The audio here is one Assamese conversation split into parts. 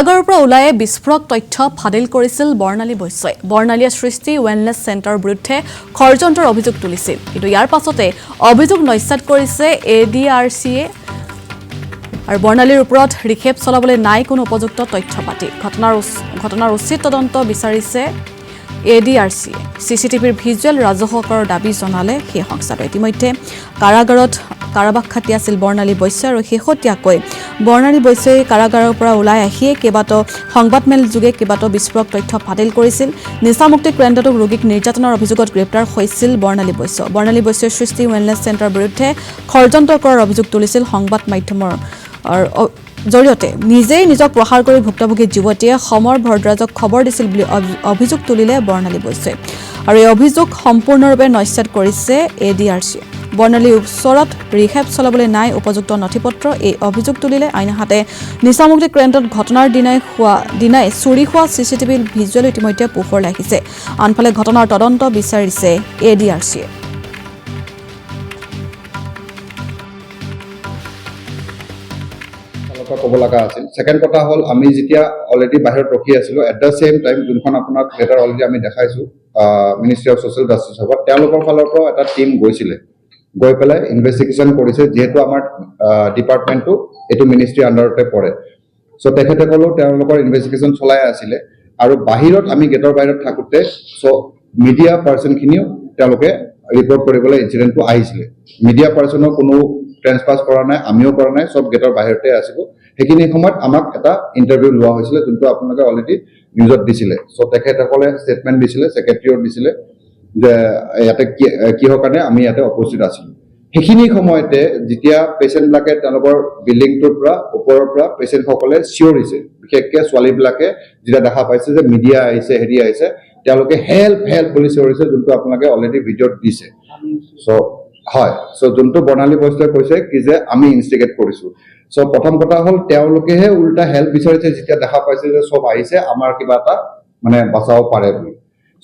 আগৰ পৰা ওলাই বিস্ফোৰক তথ্য ফাদিল কৰিছিল বৰ্ণালী বৈশ্যই। বৰ্ণালীয়ে সৃষ্টি ৱেলনেছ চেণ্টাৰৰ বিৰুদ্ধে ষড়যন্ত্ৰৰ অভিযোগ তুলিছিল। কিন্তু ইয়াৰ পাছতে অভিযোগ নস্যাৎ কৰিছে ADRCয়ে আৰু বৰ্ণালীৰ ওপৰত ৰিখেপ চলাবলৈ নাই কোনো উপযুক্ত তথ্য পাতি। ঘটনাৰ উচিত তদন্ত বিচাৰিছে ADRCয়ে। CCTVৰ ভিজুৱেল ৰাজহুৱা কৰাৰ দাবী জনালে সেই সংস্থাটোৱে। ইতিমধ্যে কাৰাগাৰত কাৰাবাস খাটি আছিল বৰ্ণালী বৈশ্য আৰু শেহতীয়াকৈ বৰ্ণালী বৈশ্যই কাৰাগাৰৰ পৰা ওলাই আহিয়ে কেইবাটাও সংবাদমেল যোগে কেইবাটাও বিস্ফোৰক তথ্য ফাদিল কৰিছিল। নিচামুক্তি কেন্দ্ৰটোক ৰোগীক নিৰ্যাতনৰ অভিযোগত গ্ৰেপ্তাৰ হৈছিল বৰ্ণালী বৈশ্য। বৰ্ণালী বৈশ্যই সৃষ্টি ৱেলনেছ চেণ্টাৰৰ বিৰুদ্ধে ষড়যন্ত্ৰ কৰাৰ অভিযোগ তুলিছিল সংবাদ মাধ্যমৰ জৰিয়তে। নিজেই নিজক প্ৰহাৰ কৰি ভুক্তভোগী যুৱতীয়ে সমৰ ভৰদ্বাজক খবৰ দিছিল বুলি অভিযোগ তুলিলে বৰ্ণালী বৈশ্যই আৰু এই অভিযোগ সম্পূৰ্ণৰূপে নস্যাৎ কৰিছে ADRCয়ে। বৰ্ণালীৰ ওচৰত ৰিখেপ চলাবলৈ নাই উপযুক্ত নথিপত্ৰ এই অভিযোগ তুলিলে। আনহাতে নিচামুক্তি কেন্দ্ৰত ঘটনাৰ দিনাই চুৰি হোৱা CCTV ভিজুৱেল ইতিমধ্যে পোহৰলৈ আহিছে। আনফালে ঘটনাৰ তদন্ত বিচাৰিছে ADRCয়ে। ক'ব লগা আছিল। সেকেন্ড কথা হ'ল আমি যেতিয়া অলৰেডি বাহিৰত ৰখি আছিলোঁ, এট দ্য ছেম টাইম যোনখন আপোনাৰ লেটাৰ অলৰেডি আমি দেখাইছোঁ মিনিষ্ট্ৰী অফ ছ'চিয়েল জাষ্টিছ হ'ব, তেওঁলোকৰ ফালৰ পৰাও এটা টীম গৈছিলে, গৈ পেলাই ইনভেষ্টিগেশ্যন কৰিছে। যিহেতু আমাৰ ডিপাৰ্টমেণ্টটো এইটো মিনিষ্ট্ৰীৰ আণ্ডাৰতে পৰে, চ' তেখেতসকলেও তেওঁলোকৰ ইনভেষ্টিগেশ্যন চলাই আছিলে। আৰু বাহিৰত আমি গেটৰ বাহিৰত থাকোঁতে চ' মিডিয়া পাৰ্চনখিনিও তেওঁলোকে ৰিপৰ্ট কৰিবলৈ ইনচিডেণ্টটো আহিছিলে। মিডিয়া পাৰ্চনৰ কোনো ট্ৰেন্সপাছ কৰা নাই, আমিও কৰা নাই, চব গেটৰ বাহিৰতে আছিলোঁ। সেইখিনি সময়ত আমাক এটা ইণ্টাৰভিউ লোৱা হৈছিলে, যোনটো আপোনালোকে অলৰেডি নিউজত দিছিলে। চ' তেখেতসকলে ষ্টেটমেণ্ট দিছিলে, ছেক্ৰেটৰীও দিছিলে যে ইয়াতে কিহৰ কাৰণে আমি ইয়াতে উপস্থিত আছিলোঁ। সেইখিনি সময়তে যেতিয়া পেচেণ্টবিলাকে তেওঁলোকৰ বিল্ডিংটোৰ পৰা ওপৰৰ পৰা পেচেণ্টসকলে চিঞৰিছে, বিশেষকৈ ছোৱালীবিলাকে যেতিয়া দেখা পাইছে যে মিডিয়া আহিছে, হেৰি আহিছে, তেওঁলোকে হেল্প হেল্প বুলি চিঞৰিছে, যোনটো আপোনালোকে অলৰেডি ভিডিঅ'ত দিছে। চ' হয়, চ' যোনটো বৰ্ণালী বৈশ্যই কৈছে কি যে আমি ইনষ্টিগেট কৰিছোঁ। চ' প্ৰথম কথা হ'ল তেওঁলোকেহে উল্টা হেল্প বিচাৰিছে যেতিয়া দেখা পাইছে যে চব আহিছে, আমাৰ কিবা এটা মানে বচাব পাৰে বুলি।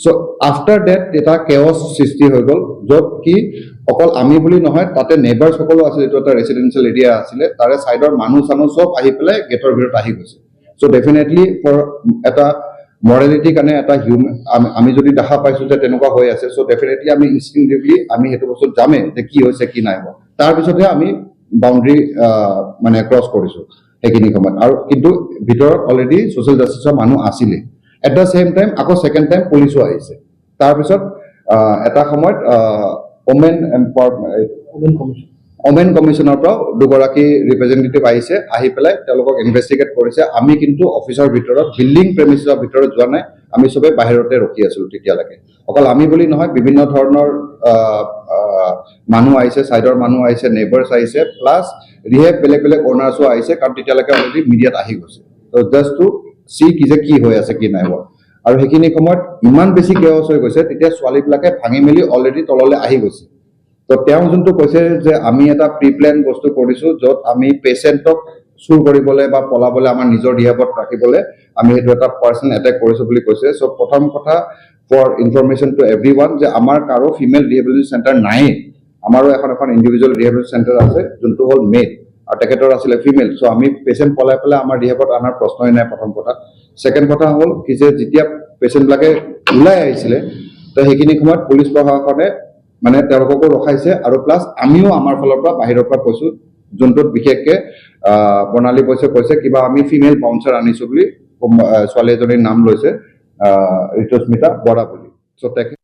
চ' আফটাৰ ডেট এটা কেঅছ সৃষ্টি হৈ গ'ল, য'ত কি অকল আমি বুলি নহয়, তাতে নেইবাৰ্ছ সকলো আছিল। এইটো এটা ৰেচিডেঞ্চিয়েল এৰিয়া আছিলে, তাৰে ছাইডৰ মানুহ চানুহ চব আহি পেলাই গেটৰ ভিতৰত আহি গৈছে। চ' ডেফিনেটলি ফৰ এটা মৰেলিটিৰ কাৰণে এটা আমি যদি দেখা পাইছোঁ যে তেনেকুৱা হৈ আছে, চ' ডেফিনেটলি আমি ইনষ্টিংটিভলি আমি সেইটো বস্তুত যামেই যে কি হৈছে কি নাই হোৱা। তাৰপিছতহে আমি বাউণ্ডেৰী মানে ক্ৰছ কৰিছোঁ সেইখিনি সময়ত। আৰু কিন্তু ভিতৰত অলৰেডি ছ'চিয়েল জাষ্টিছৰ মানুহ আছিলে। এট দ্য ছেম টাইম আকৌ ছেকেণ্ড টাইম পুলিচো আহিছে। তাৰপিছত এটা সময়ত ওমেন কমিশ্যনৰ পৰাও দুগৰাকী ৰিপ্ৰেজেণ্টেটিভ আহিছে, আহি পেলাই তেওঁলোকক ইনভেষ্টিগেট কৰিছে। আমি কিন্তু অফিচৰ ভিতৰত বিল্ডিং প্ৰেমিচৰ ভিতৰত যোৱা নাই, আমি চবেই বাহিৰতে ৰখি আছিলোঁ তেতিয়ালৈকে। অকল আমি বুলি নহয়, বিভিন্ন ধৰণৰ মানুহ আহিছে, ছাইডৰ মানুহ আহিছে, নেইবাৰ্ছ আহিছে, প্লাছ ৰিহেব বেলেগ বেলেগ অ'নাৰ্ছো আহিছে, কাৰণ তেতিয়ালৈকে অলৰেডি মিডিয়াত আহি গৈছে। ত' জাষ্ট টু চি কি হৈ আছে কি নাই হোৱা। আৰু সেইখিনি সময়ত ইমান বেছি কেঅছ হৈ গৈছে, তেতিয়া ছোৱালীবিলাকে ভাঙি মেলি অলৰেডি তললৈ আহি গৈছে। ত' তেওঁ যোনটো কৈছে যে আমি এটা প্ৰি প্লেন বস্তু কৰিছোঁ, য'ত আমি পেচেণ্টক চুৰ কৰিবলৈ বা পলাবলৈ আমাৰ নিজৰ ৰিহেবত ৰাখিবলৈ আমি সেইটো এটা পাৰ্চন এটেক কৰিছোঁ বুলি কৈছে। চ' প্ৰথম কথা for information to everyone যে আমাৰ কাৰো ফিমেল ৰিহেবিলিটেশ্যন চেণ্টাৰ নায়েই। আমাৰো এখন ইণ্ডিভিজুৱেল ৰিহেবিলিটেশ্যন চেণ্টাৰ আছে, যোনটো হ'ল মেড, আৰু তেখেতৰ আছিলে ফিমেল। চ' আমি পেচেণ্ট পলাই পেলাই আমাৰ ৰিহেবত অনাৰ প্ৰশ্নই নাই, প্ৰথম কথা। ছেকেণ্ড কথা হ'ল কি যে যেতিয়া পেচেণ্টবিলাকে ওলাই আহিছিলে, তো সেইখিনি সময়ত পুলিচ প্ৰশাসনে মানে তেওঁলোককো ৰখাইছে, আৰু প্লাছ আমিও আমাৰ ফালৰ পৰা বাহিৰৰ পৰা কৈছোঁ, যোনটোত বিশেষকৈ বৰ্ণালী বৈশ্যই কৈছে কিবা আমি ফিমেল বাউন্সাৰ আনিছোঁ বুলি। ছোৱালী এজনীৰ নাম লৈছে ঋতুস্মিতা বৰা বুলি। চ' তেখেত